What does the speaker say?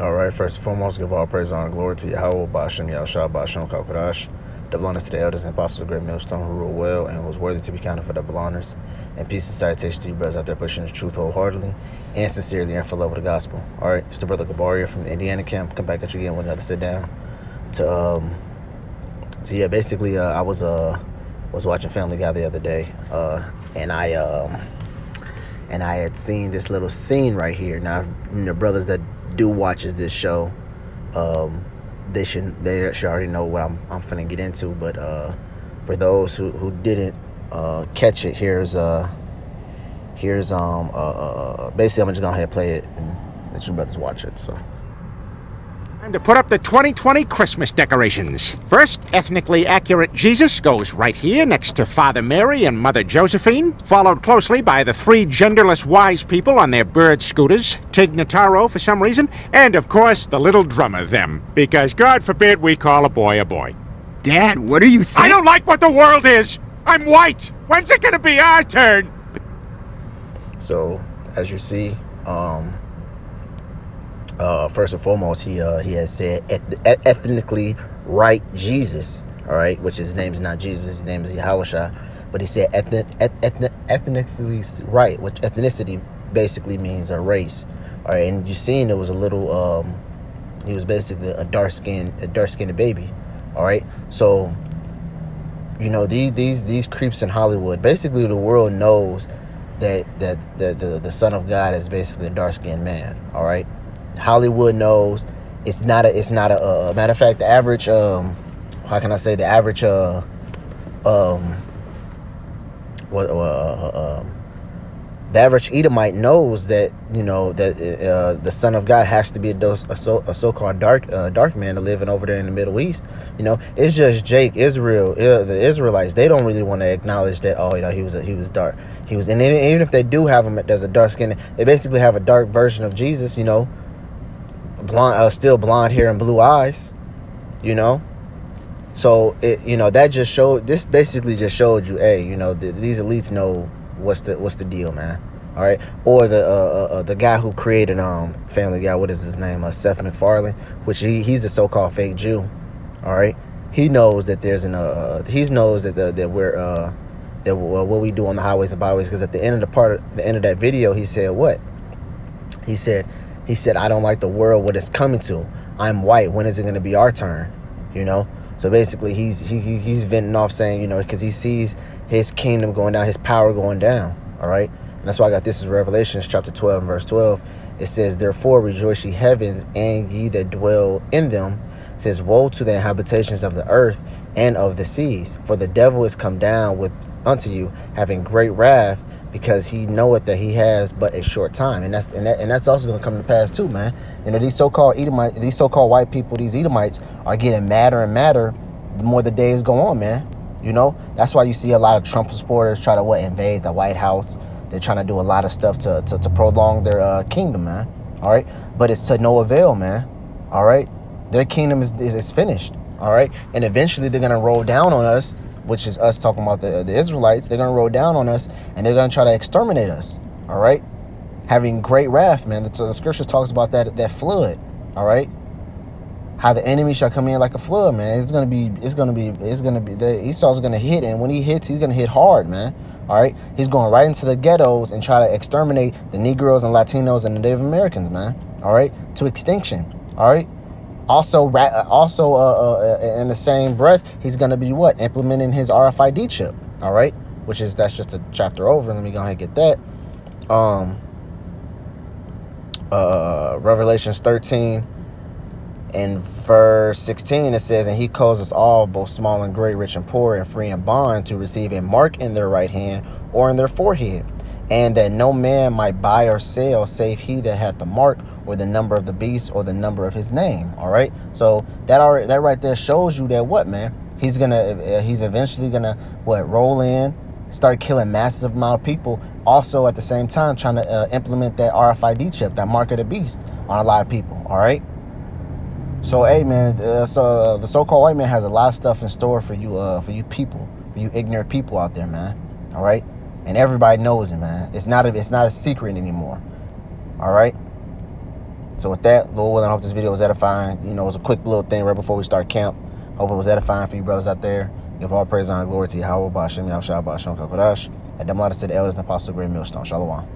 All right, first and foremost, give all praise, honor, and glory to Yahweh, Bashem, Yahushua, Bashem, Kakodash. Double honors to the elders and apostles of the great millstone who rule well and who was worthy to be counted for double honors. And peace and salutation to you brothers out there pushing the truth wholeheartedly and sincerely and for love of the gospel. All right, it's the brother Gabaria from the Indiana camp. Come back at you again with another sit down. Basically, I was watching Family Guy the other day, and I had seen this little scene right here. Now, the brothers that do watches this show, they should already know what I'm finna get into. But for those who didn't catch it, here's basically I'm just gonna go ahead and play it and let you brothers watch it. So. Time to put up the 2020 Christmas decorations. First, ethnically accurate Jesus goes right here next to Father Mary and Mother Josephine, followed closely by the three genderless wise people on their bird scooters, Tig Notaro for some reason, and of course the little drummer them, because God forbid we call a boy a boy. Dad, what are you saying? I don't like what the world is! I'm white! When's it gonna be our turn? So, as you see, first and foremost, he has said ethnically right Jesus, all right, which his name is not Jesus, his name is Yahushua, but he said ethnically right, which ethnicity basically means a race, all right, and you seen it was a little, he was basically a dark-skinned baby, all right, so, you know, these creeps in Hollywood, basically the world knows that the Son of God is basically a dark-skinned man, all right. Hollywood knows it's not a matter of fact, the average the average Edomite knows that, you know, that the Son of God has to be a so-called dark man to living over there in the Middle East. You know, it's just Israel, the Israelites. They don't really want to acknowledge that. Oh, you know, he was dark. And even if they do have him as a dark skin, they basically have a dark version of Jesus. You know, blonde, still blonde hair and blue eyes. You know. So that just showed. This basically just showed you, hey, you know, these elites know what's the deal, man. All right. Or the guy who created Family Guy, what is his name? Seth MacFarlane, which he's a so-called fake Jew. All right. He knows that there's he knows that we're what we do on the highways and byways, because at the end of that video, he said what? He said I don't like the world what it's coming to. I'm white. When is it going to be our turn? You know. So basically, he's venting off saying, you know, because he sees his kingdom going down, his power going down. All right. And that's why I got this is Revelations chapter 12 and verse 12. It says, therefore rejoice ye heavens and ye that dwell in them. It says, woe to the habitations of the earth and of the seas, for the devil is come down unto you, having great wrath, because he knoweth that he has but a short time. And that's also going to come to pass too, man. You know, these so-called Edomites, these so-called white people, these Edomites are getting madder and madder the more the days go on, man. You know, that's why you see a lot of Trump supporters try to invade the White House. They're trying to do a lot of stuff to prolong their kingdom, man. All right, but it's to no avail, man. All right, their kingdom is finished. All right, and eventually they're gonna roll down on us, which is us talking about the Israelites. They're gonna roll down on us and they're gonna try to exterminate us. All right, having great wrath, man. The scripture talks about that flood. All right. How the enemy shall come in like a flood, man. It's gonna be the Esau's gonna hit, and when he hits, he's gonna hit hard, man. All right, he's going right into the ghettos and try to exterminate the Negroes and Latinos and the Native Americans, man. All right, to extinction. All right. Also, in the same breath, he's gonna be implementing his RFID chip. All right, that's just a chapter over. Let me go ahead and get that. Revelations 13. In verse 16, it says, and he calls us all, both small and great, rich and poor, and free and bond, to receive a mark in their right hand or in their forehead, and that no man might buy or sell save he that hath the mark, or the number of the beast, or the number of his name. All right. So that right there shows you that what, man? He's eventually gonna roll in, start killing massive amount of people. Also at the same time trying to implement that RFID chip, that mark of the beast, on a lot of people. All right. So, hey, man, the so-called white man has a lot of stuff in store for you people, for you ignorant people out there, man. All right? And everybody knows it, man. It's not a secret anymore. All right? So with that, Lord willing, I hope this video was edifying. You know, it was a quick little thing right before we start camp. Hope it was edifying for you brothers out there. Give all praise and glory to Yahweh, Ba'ashem, Yahushua, Ba'ashem, Kakodash. And Demlada to the elders and apostles of Great Millstone. Shalom.